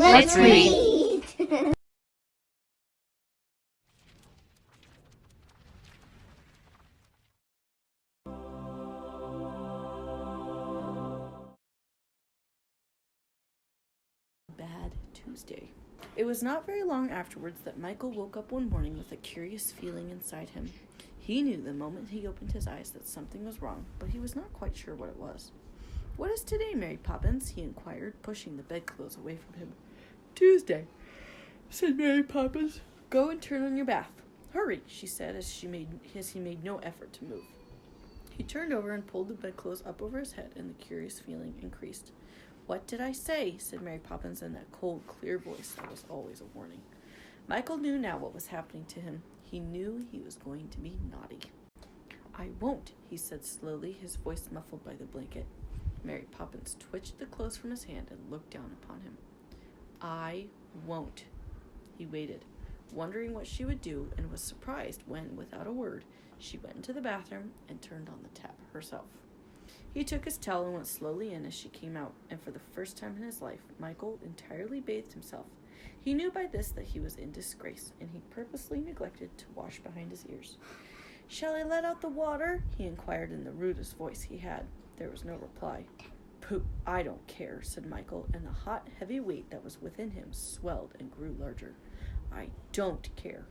Let's read. Bad Tuesday. It was not very long afterwards that Michael woke up one morning with a curious feeling inside him. He knew the moment he opened his eyes that something was wrong, but he was not quite sure what it was. "What is today, Mary Poppins?" he inquired, pushing the bedclothes away from him. "Tuesday," said Mary Poppins. "Go and turn on your bath. Hurry," she said as he made no effort to move. He turned over and pulled the bedclothes up over his head, and the curious feeling increased. "What did I say?" said Mary Poppins in that cold, clear voice that was always a warning. Michael knew now what was happening to him. He knew he was going to be naughty. "I won't," he said slowly, his voice muffled by the blanket. Mary Poppins twitched the clothes from his hand and looked down upon him. "I won't." He waited, wondering what she would do, and was surprised when, without a word, she went into the bathroom and turned on the tap herself. He took his towel and went slowly in as she came out, and for the first time in his life, Michael entirely bathed himself. He knew by this that he was in disgrace, and he purposely neglected to wash behind his ears. "Shall I let out the water?" he inquired in the rudest voice he had. There was no reply. "Pooh, I don't care," said Michael, and the hot, heavy weight that was within him swelled and grew larger. "I don't care."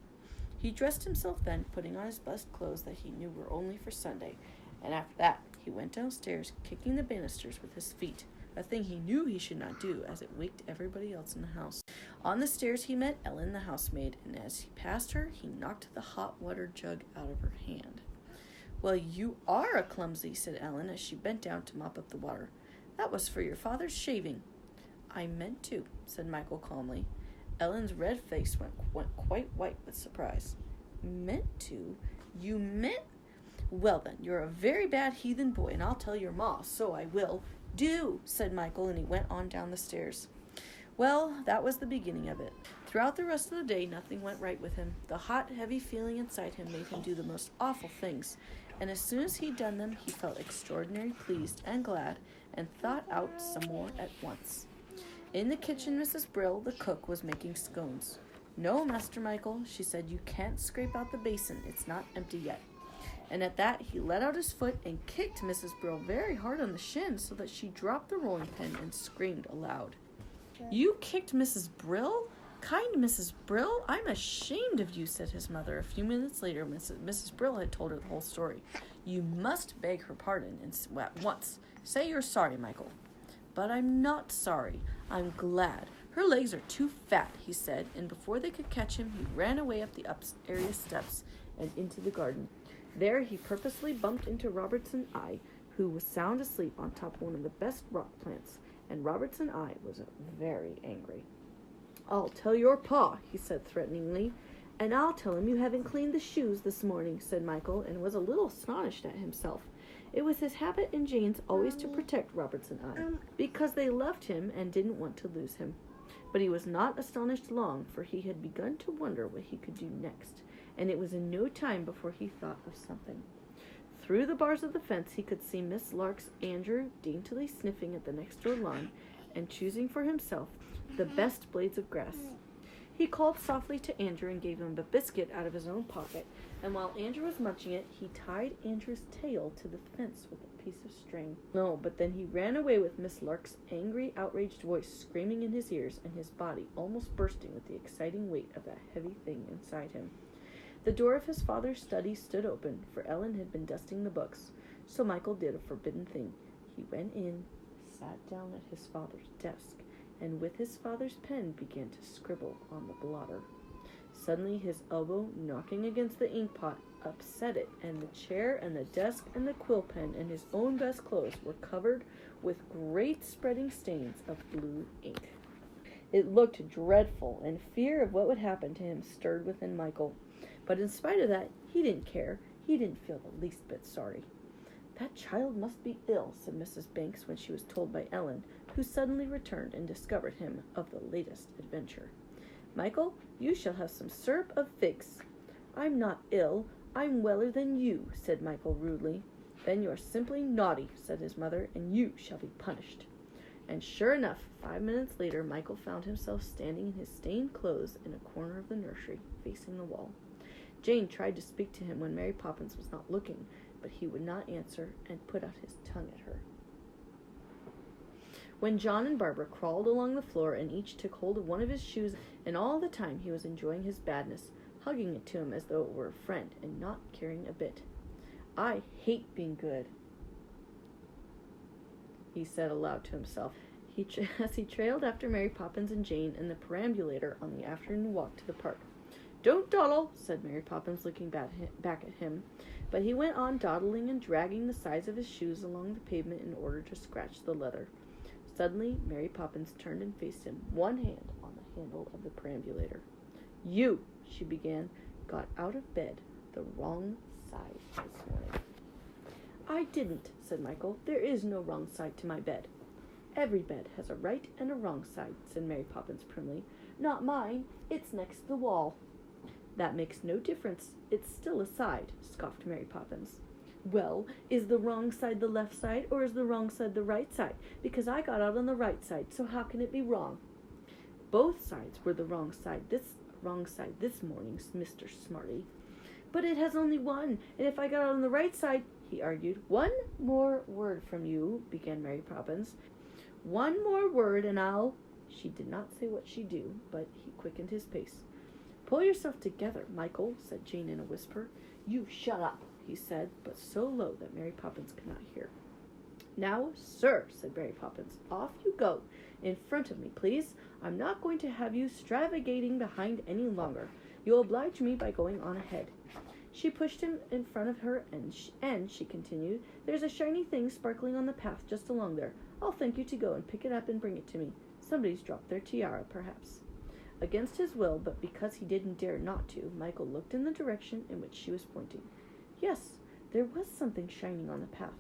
He dressed himself then, putting on his best clothes that he knew were only for Sunday, and after that he went downstairs, kicking the banisters with his feet, a thing he knew he should not do, as it waked everybody else in the house. On the stairs he met Ellen, the housemaid, and as he passed her, he knocked the hot water jug out of her hand. "Well, you are a clumsy," said Ellen, as she bent down to mop up the water. "That was for your father's shaving." "I meant to," said Michael calmly. Ellen's red face went quite white with surprise. "Meant to? You meant? Well then, you're a very bad heathen boy, and I'll tell your ma, so I will." "Do," said Michael, and he went on down the stairs. Well, that was the beginning of it. Throughout the rest of the day, nothing went right with him. The hot, heavy feeling inside him made him do the most awful things, and as soon as he'd done them, he felt extraordinarily pleased and glad, and thought out some more at once. In the kitchen, Mrs. Brill, the cook, was making scones. "No, Master Michael," she said, "you can't scrape out the basin. It's not empty yet." And at that, he let out his foot and kicked Mrs. Brill very hard on the shin so that she dropped the rolling pin and screamed aloud. "You kicked Mrs. Brill? Kind Mrs. Brill? I'm ashamed of you," said his mother. A few minutes later, Mrs. Brill had told her the whole story. "You must beg her pardon at once. Say you're sorry, Michael." "But I'm not sorry. I'm glad. Her legs are too fat," he said, and before they could catch him, he ran away up the area steps and into the garden. There he purposely bumped into Robertson Eye, who was sound asleep on top of one of the best rock plants, and Robertson Eye was very angry. "I'll tell your pa," he said threateningly. "And I'll tell him you haven't cleaned the shoes this morning," said Michael, and was a little astonished at himself. It was his habit and Jane's always to protect Robertson Eye, because they loved him and didn't want to lose him. But he was not astonished long, for he had begun to wonder what he could do next, and it was in no time before he thought of something. Through the bars of the fence he could see Miss Lark's Andrew daintily sniffing at the next-door lawn and choosing for himself the best blades of grass. He called softly to Andrew and gave him a biscuit out of his own pocket, and while Andrew was munching it, he tied Andrew's tail to the fence with a piece of string. No, but then he ran away with Miss Lark's angry, outraged voice screaming in his ears, and his body almost bursting with the exciting weight of that heavy thing inside him. The door of his father's study stood open, for Ellen had been dusting the books, so Michael did a forbidden thing. He went in, sat down at his father's desk, and with his father's pen began to scribble on the blotter. Suddenly his elbow, knocking against the ink pot, upset it, and the chair and the desk and the quill pen and his own best clothes were covered with great spreading stains of blue ink. It looked dreadful, and fear of what would happen to him stirred within Michael. But in spite of that, he didn't care. He didn't feel the least bit sorry. "That child must be ill," said Mrs. Banks when she was told by Ellen, who suddenly returned and discovered him of the latest adventure. "Michael, you shall have some syrup of figs." "I'm not ill. I'm weller than you," said Michael rudely. "Then you are simply naughty," said his mother, "and you shall be punished." And sure enough, 5 minutes later, Michael found himself standing in his stained clothes in a corner of the nursery, facing the wall. Jane tried to speak to him when Mary Poppins was not looking, but he would not answer and put out his tongue at her. When John and Barbara crawled along the floor and each took hold of one of his shoes, and all the time he was enjoying his badness, hugging it to him as though it were a friend and not caring a bit. "I hate being good," he said aloud to himself, as he trailed after Mary Poppins and Jane in the perambulator on the afternoon walk to the park. "Don't dawdle," said Mary Poppins, looking back at him, but he went on dawdling and dragging the sides of his shoes along the pavement in order to scratch the leather. Suddenly, Mary Poppins turned and faced him, one hand on the handle of the perambulator. "You," she began, "got out of bed the wrong side this morning." "I didn't," said Michael. "There is no wrong side to my bed." "Every bed has a right and a wrong side," said Mary Poppins primly. "Not mine. It's next to the wall." "That makes no difference. It's still a side," scoffed Mary Poppins. "Well, is the wrong side the left side, or is the wrong side the right side? Because I got out on the right side, so how can it be wrong?" "Both sides were the wrong side this morning, Mr. Smarty." "But it has only one, and if I got out on the right side," he argued. "One more word from you," began Mary Poppins. "One more word, and I'll—" She did not say what she'd do, but he quickened his pace. "Pull yourself together, Michael," said Jane in a whisper. "You shut up," he said, but so low that Mary Poppins could not hear. "Now, sir," said Mary Poppins, "off you go. In front of me, please. I'm not going to have you stravagating behind any longer. You'll oblige me by going on ahead." She pushed him in front of her, and she continued, "There's a shiny thing sparkling on the path just along there. I'll thank you to go and pick it up and bring it to me. Somebody's dropped their tiara, perhaps." Against his will, but because he didn't dare not to, Michael looked in the direction in which she was pointing. Yes, there was something shining on the path.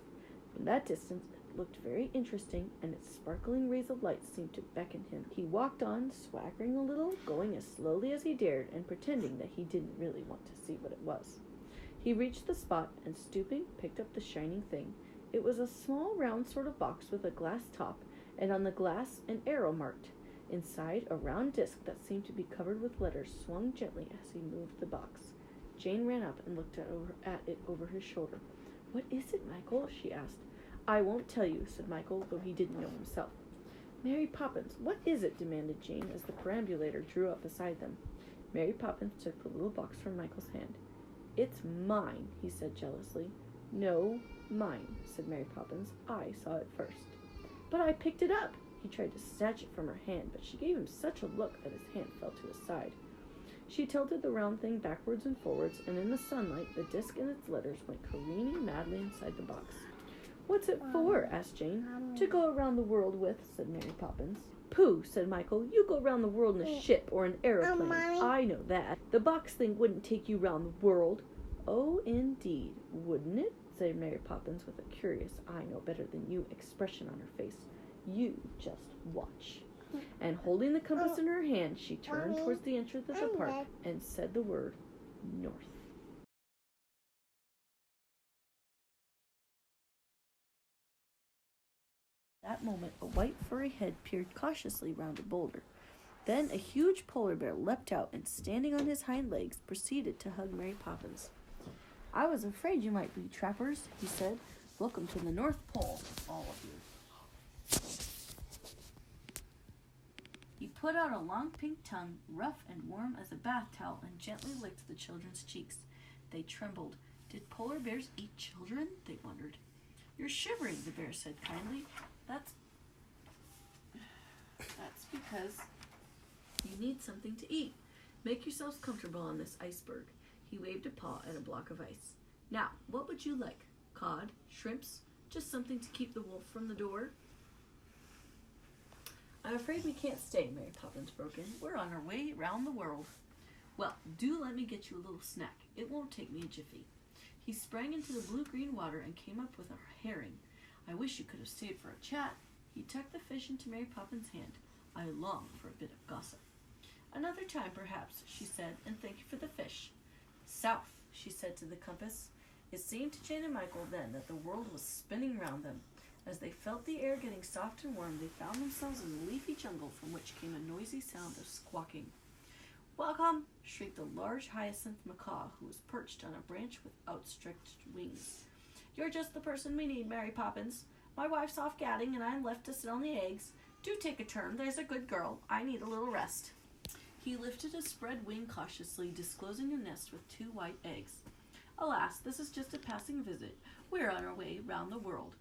From that distance, it looked very interesting, and its sparkling rays of light seemed to beckon him. He walked on, swaggering a little, going as slowly as he dared, and pretending that he didn't really want to see what it was. He reached the spot, and stooping, picked up the shining thing. It was a small, round sort of box with a glass top, and on the glass an arrow marked. Inside, a round disc that seemed to be covered with letters swung gently as he moved the box. Jane ran up and looked at it over his shoulder. "What is it, Michael?" she asked. "I won't tell you," said Michael, though he didn't know himself. "Mary Poppins, what is it?" demanded Jane as the perambulator drew up beside them. Mary Poppins took the little box from Michael's hand. "It's mine," he said jealously. "No, mine," said Mary Poppins. "I saw it first." "But I picked it up." He tried to snatch it from her hand, but she gave him such a look that his hand fell to his side. She tilted the round thing backwards and forwards, and in the sunlight, the disc and its letters went careening madly inside the box. "What's it for?" asked Jane. "To go around the world with," said Mary Poppins. "Pooh," said Michael. "You go round the world in a ship or an aeroplane. I know that. The box thing wouldn't take you round the world." "Oh, indeed, wouldn't it?" said Mary Poppins with a curious I-know-better-than-you expression on her face. "You just watch." And holding the compass in her hand, she turned towards the entrance of the park and said the word north. At that moment, a white furry head peered cautiously round a boulder. Then a huge polar bear leapt out and, standing on his hind legs, proceeded to hug Mary Poppins. "I was afraid you might be trappers," he said. "Welcome to the North Pole, all of you." He put out a long pink tongue, rough and warm as a bath towel, and gently licked the children's cheeks. They trembled. Did polar bears eat children? They wondered. "You're shivering," the bear said kindly. That's because you need something to eat. Make yourselves comfortable on this iceberg." He waved a paw at a block of ice. "Now, what would you like? Cod? Shrimps? Just something to keep the wolf from the door?" "I'm afraid we can't stay," Mary Poppins broke in. "We're on our way round the world." "Well, do let me get you a little snack. It won't take me a jiffy." He sprang into the blue-green water and came up with a herring. "I wish you could have stayed for a chat." He tucked the fish into Mary Poppins' hand. "I long for a bit of gossip." "Another time, perhaps," she said, "and thank you for the fish." "South," she said to the compass. It seemed to Jane and Michael then that the world was spinning round them. As they felt the air getting soft and warm, they found themselves in a leafy jungle from which came a noisy sound of squawking. "Welcome!" shrieked a large hyacinth macaw who was perched on a branch with outstretched wings. "You're just the person we need, Mary Poppins. My wife's off gadding and I'm left to sit on the eggs. Do take a turn, there's a good girl. I need a little rest." He lifted a spread wing cautiously, disclosing a nest with 2 white eggs. "Alas, this is just a passing visit. We're on our way round the world."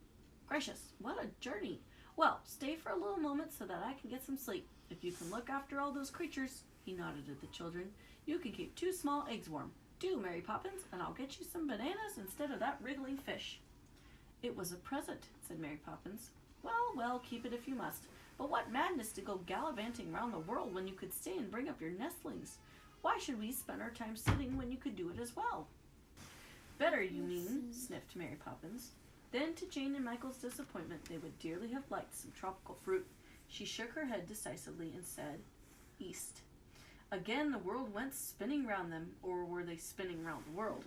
"Gracious, what a journey! Well, stay for a little moment so that I can get some sleep. If you can look after all those creatures," he nodded at the children, "you can keep 2 small eggs warm. Do, Mary Poppins, and I'll get you some bananas instead of that wriggling fish." "It was a present," said Mary Poppins. Well, keep it if you must. But what madness to go gallivanting round the world when you could stay and bring up your nestlings. Why should we spend our time sitting when you could do it as well?" "Better, you mean," sniffed Mary Poppins. Then, to Jane and Michael's disappointment, they would dearly have liked some tropical fruit. She shook her head decisively and said, "East." Again the world went spinning round them, or were they spinning round the world?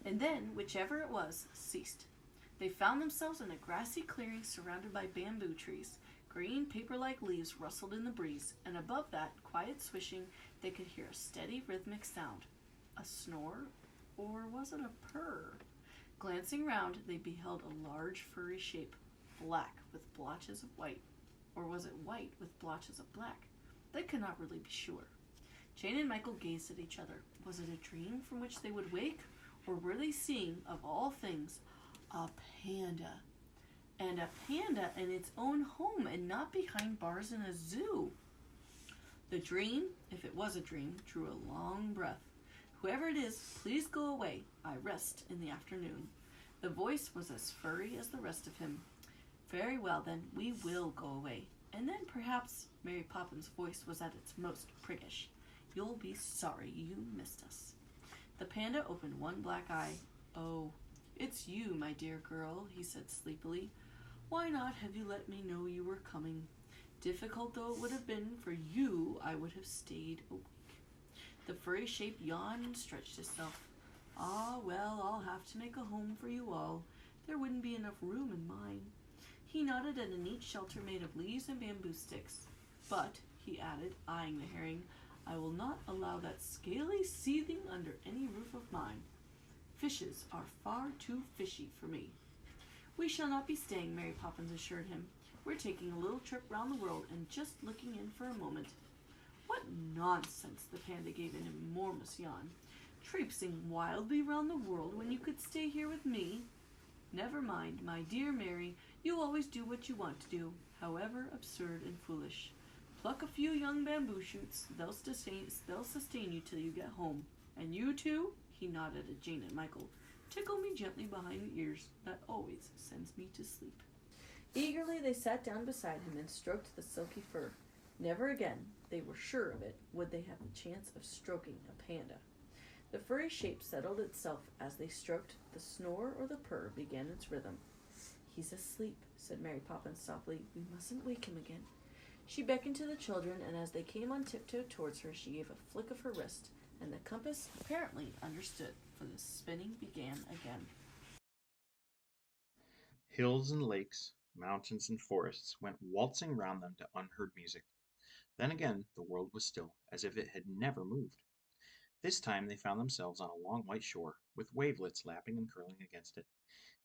And then, whichever it was, ceased. They found themselves in a grassy clearing surrounded by bamboo trees. Green paper-like leaves rustled in the breeze, and above that quiet swishing they could hear a steady rhythmic sound. A snore? Or was it a purr? Glancing round, they beheld a large furry shape, black with blotches of white. Or was it white with blotches of black? They could not really be sure. Jane and Michael gazed at each other. Was it a dream from which they would wake? Or were they seeing, of all things, a panda? And a panda in its own home and not behind bars in a zoo. The dream, if it was a dream, drew a long breath. "Whoever it is, please go away. I rest in the afternoon." The voice was as furry as the rest of him. "Very well, then, we will go away. And then, perhaps," Mary Poppins' voice was at its most priggish, "you'll be sorry you missed us." The panda opened one black eye. "Oh, it's you, my dear girl," he said sleepily. "Why not have you let me know you were coming? Difficult though it would have been for you, I would have stayed awake." The furry shape yawned and stretched itself. "Ah, well, I'll have to make a home for you all. There wouldn't be enough room in mine." He nodded at a neat shelter made of leaves and bamboo sticks. "But," he added, eyeing the herring, "I will not allow that scaly seething under any roof of mine. Fishes are far too fishy for me." "We shall not be staying," Mary Poppins assured him. "We're taking a little trip round the world and just looking in for a moment." "What nonsense!" The panda gave an enormous yawn. "Traipsing wildly round the world when you could stay here with me." "Never mind, my dear Mary, you always do what you want to do, however absurd and foolish. Pluck a few young bamboo shoots, they'll sustain you till you get home. And you too," he nodded at Jane and Michael, "tickle me gently behind the ears, that always sends me to sleep." Eagerly they sat down beside him and stroked the silky fur. Never again, they were sure of it, would they have the chance of stroking a panda. The furry shape settled itself as they stroked. The snore or the purr began its rhythm. "He's asleep," said Mary Poppins softly. "We mustn't wake him again." She beckoned to the children, and as they came on tiptoe towards her, she gave a flick of her wrist, and the compass apparently understood, for the spinning began again. Hills and lakes, mountains and forests went waltzing round them to unheard music. Then again the world was still, as if it had never moved. This time they found themselves on a long white shore, with wavelets lapping and curling against it,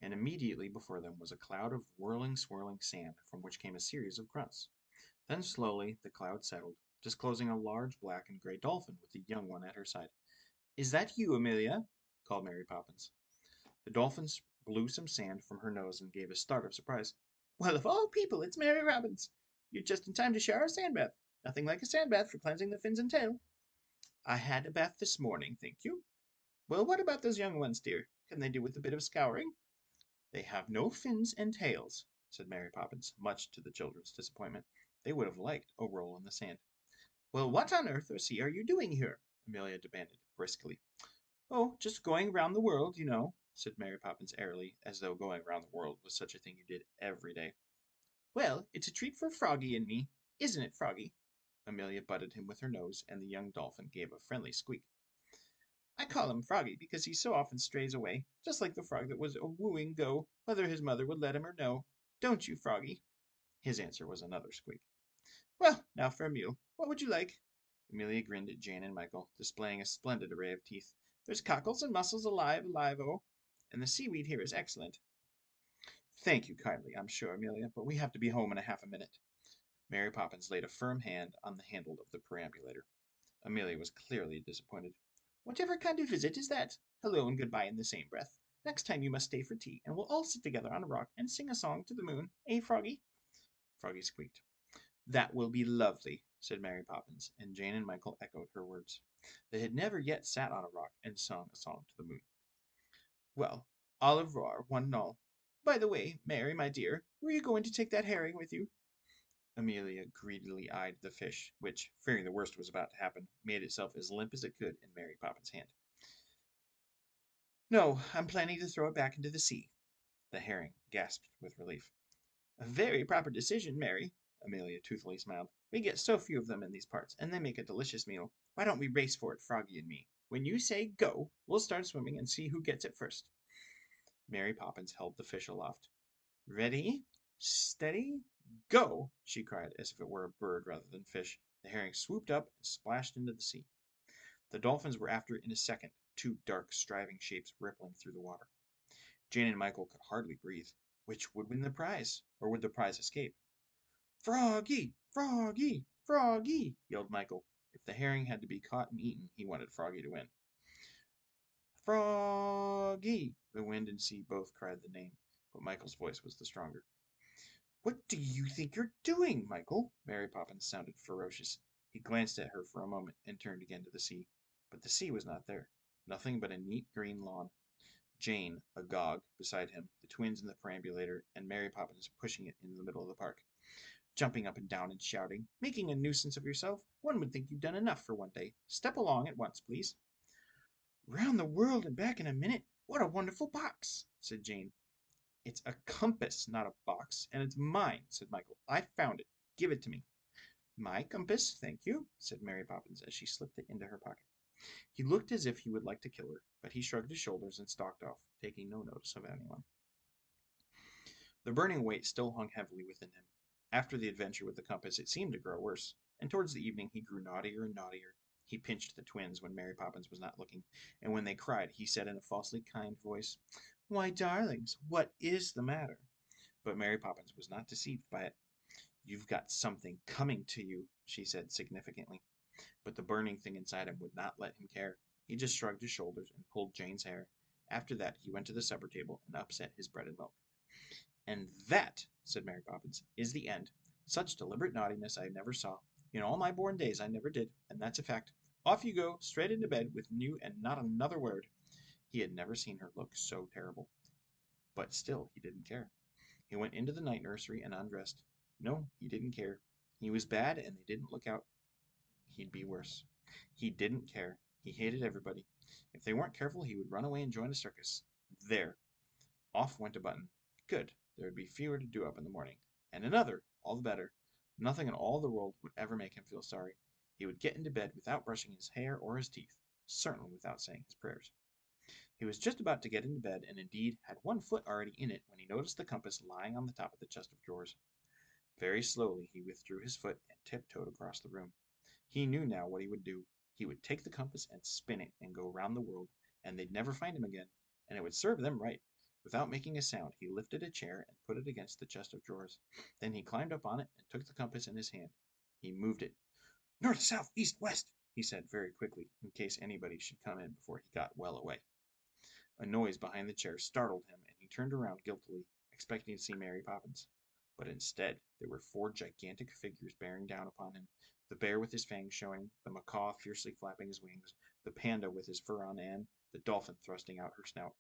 and immediately before them was a cloud of whirling, swirling sand, from which came a series of grunts. Then slowly the cloud settled, disclosing a large black and gray dolphin with a young one at her side. "Is that you, Amelia?" called Mary Poppins. The dolphin blew some sand from her nose and gave a start of surprise. "Well, of all people, it's Mary Robbins. You're just in time to share our sand bath. Nothing like a sand bath for cleansing the fins and tail." "I had a bath this morning, thank you." "Well, what about those young ones, dear? Can they do with a bit of scouring?" "They have no fins and tails," said Mary Poppins, much to the children's disappointment. They would have liked a roll in the sand. "Well, what on earth or sea are you doing here?" Amelia demanded briskly. "Oh, just going round the world, you know," said Mary Poppins airily, as though going round the world was such a thing you did every day. "Well, it's a treat for Froggy and me, isn't it, Froggy?" Amelia butted him with her nose, and the young dolphin gave a friendly squeak. "I call him Froggy because he so often strays away, just like the frog that was a wooing Go, whether his mother would let him or no." don't you, Froggy?" His answer was another squeak. "Well, now for a meal. What would you like?" Amelia grinned at Jane and Michael, displaying a splendid array of teeth. "There's cockles and mussels alive-o, and the seaweed here is excellent." "Thank you kindly, I'm sure, Amelia, but we have to be home in a half a minute." Mary Poppins laid a firm hand on the handle of the perambulator. Amelia was clearly disappointed. "Whatever kind of visit is that? Hello and goodbye in the same breath. Next time you must stay for tea, and we'll all sit together on a rock and sing a song to the moon. Eh, Froggy?" Froggy squeaked. "That will be lovely," said Mary Poppins, and Jane and Michael echoed her words. They had never yet sat on a rock and sung a song to the moon. "Well, au revoir, one and all. By the way, Mary, my dear, were you going to take that herring with you?" Amelia greedily eyed the fish, which, fearing the worst was about to happen, made itself as limp as it could in Mary Poppins' hand. "No, I'm planning to throw it back into the sea." The herring gasped with relief. "A very proper decision, Mary," Amelia toothily smiled. "We get so few of them in these parts, and they make a delicious meal. Why don't we race for it, Froggy and me? When you say go, we'll start swimming and see who gets it first." Mary Poppins held the fish aloft. "Ready, steady, go!" she cried, as if it were a bird rather than fish. The herring swooped up and splashed into the sea. The dolphins were after it in a second, two dark, striving shapes rippling through the water. Jane and Michael could hardly breathe. Which would win the prize, or would the prize escape? "Froggy! Froggy! Froggy!" yelled Michael. If the herring had to be caught and eaten, he wanted Froggy to win. "Froggy!" The wind and sea both cried the name, but Michael's voice was the stronger. "What do you think you're doing, Michael?" Mary Poppins sounded ferocious. He glanced at her for a moment and turned again to the sea. But the sea was not there. Nothing but a neat green lawn. Jane, agog, beside him, the twins in the perambulator, and Mary Poppins pushing it into the middle of the park. Jumping up and down and shouting, "Making a nuisance of yourself? One would think you'd done enough for one day. Step along at once, please." "Round the world and back in a minute? What a wonderful box!" said Jane. "It's a compass, not a box, and it's mine," said Michael. "I found it. Give it to me." "My compass, thank you," said Mary Poppins as she slipped it into her pocket. He looked as if he would like to kill her, but he shrugged his shoulders and stalked off, taking no notice of anyone. The burning weight still hung heavily within him. After the adventure with the compass, it seemed to grow worse, and towards the evening he grew naughtier and naughtier. He pinched the twins when Mary Poppins was not looking, and when they cried, he said in a falsely kind voice, "Why, darlings, what is the matter?" But Mary Poppins was not deceived by it. "You've got something coming to you," she said significantly. But the burning thing inside him would not let him care. He just shrugged his shoulders and pulled Jane's hair. After that he went to the supper table and upset his bread and milk. "And that," said Mary Poppins, "is the end. Such deliberate naughtiness I never saw. In all my born days I never did, and that's a fact. Off you go, straight into bed with you and not another word." He had never seen her look so terrible. But still he didn't care. He went into the night nursery and undressed. No, he didn't care. He was bad and they didn't look out. He'd be worse. He didn't care. He hated everybody. If they weren't careful he would run away and join a circus. There. Off went a button. Good. There would be fewer to do up in the morning. And another. All the better. Nothing in all the world would ever make him feel sorry. He would get into bed without brushing his hair or his teeth. Certainly without saying his prayers. He was just about to get into bed, and indeed had one foot already in it, when he noticed the compass lying on the top of the chest of drawers. Very slowly he withdrew his foot and tiptoed across the room. He knew now what he would do. He would take the compass and spin it and go round the world, and they'd never find him again, and it would serve them right. Without making a sound, he lifted a chair and put it against the chest of drawers. Then he climbed up on it and took the compass in his hand. He moved it. "North, south, east, west," he said very quickly, in case anybody should come in before he got well away. A noise behind the chair startled him, and he turned around guiltily, expecting to see Mary Poppins. But instead there were four gigantic figures bearing down upon him, the bear with his fangs showing, the macaw fiercely flapping his wings, the panda with his fur on end, the dolphin thrusting out her snout.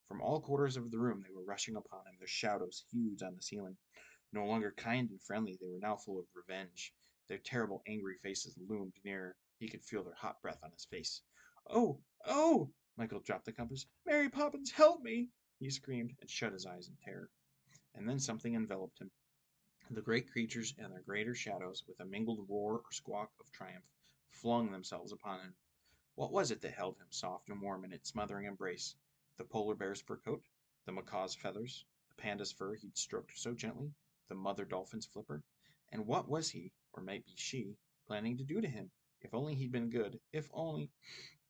From all quarters of the room they were rushing upon him, their shadows huge on the ceiling. No longer kind and friendly, they were now full of revenge. Their terrible, angry faces loomed nearer. He could feel their hot breath on his face. "Oh! Oh!" Michael dropped the compass. "Mary Poppins, help me!" he screamed, and shut his eyes in terror. And then something enveloped him. The great creatures and their greater shadows, with a mingled roar or squawk of triumph, flung themselves upon him. What was it that held him soft and warm in its smothering embrace? The polar bear's fur coat? The macaw's feathers? the panda's fur he'd stroked so gently, the mother dolphin's flipper, and what was he, or might be she, planning to do to him? If only he'd been good. If only.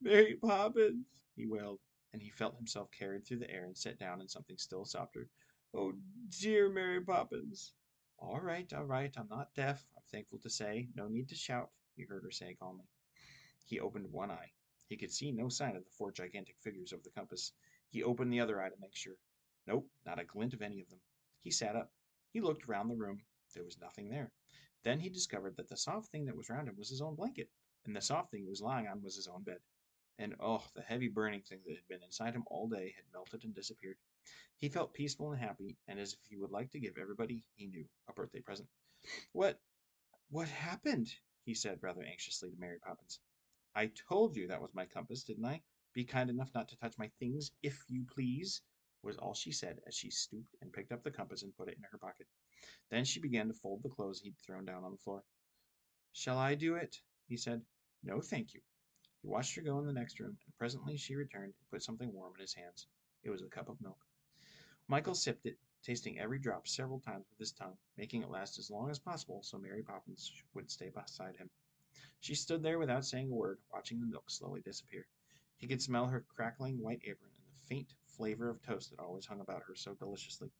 Mary Poppins, he wailed, and he felt himself carried through the air and set down in something still softer. Oh, dear Mary Poppins. All right, I'm not deaf, I'm thankful to say. No need to shout, he heard her say calmly. He opened one eye. He could see no sign of the four gigantic figures of the compass. He opened the other eye to make sure. Nope, not a glint of any of them. He sat up. He looked round the room. There was nothing there. Then he discovered that the soft thing that was round him was his own blanket, and the soft thing he was lying on was his own bed. And oh, the heavy burning thing that had been inside him all day had melted and disappeared. He felt peaceful and happy, and as if he would like to give everybody he knew a birthday present. What what happened? He said rather anxiously to Mary Poppins. I told you that was my compass, didn't I? Be kind enough not to touch my things, if you please, was all she said as she stooped and picked up the compass and put it in her pocket. Then she began to fold the clothes he'd thrown down on the floor. Shall I do it? He said. No, thank you. He watched her go in the next room, and presently she returned and put something warm in his hands. It was a cup of milk. Michael sipped it, tasting every drop several times with his tongue, making it last as long as possible so Mary Poppins would stay beside him. She stood there without saying a word, watching the milk slowly disappear. He could smell her crackling white apron and the faint flavor of toast that always hung about her so deliciously.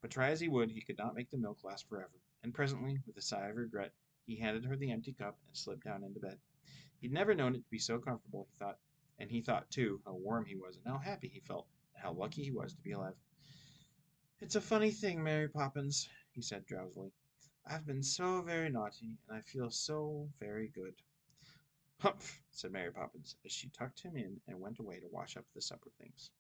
But try as he would, he could not make the milk last forever, and presently, with a sigh of regret, he handed her the empty cup and slipped down into bed. He'd never known it to be so comfortable, he thought, and he thought, too, how warm he was and how happy he felt and how lucky he was to be alive. It's a funny thing, Mary Poppins, he said drowsily. I've been so very naughty, and I feel so very good. Humph, said Mary Poppins, as she tucked him in and went away to wash up the supper things.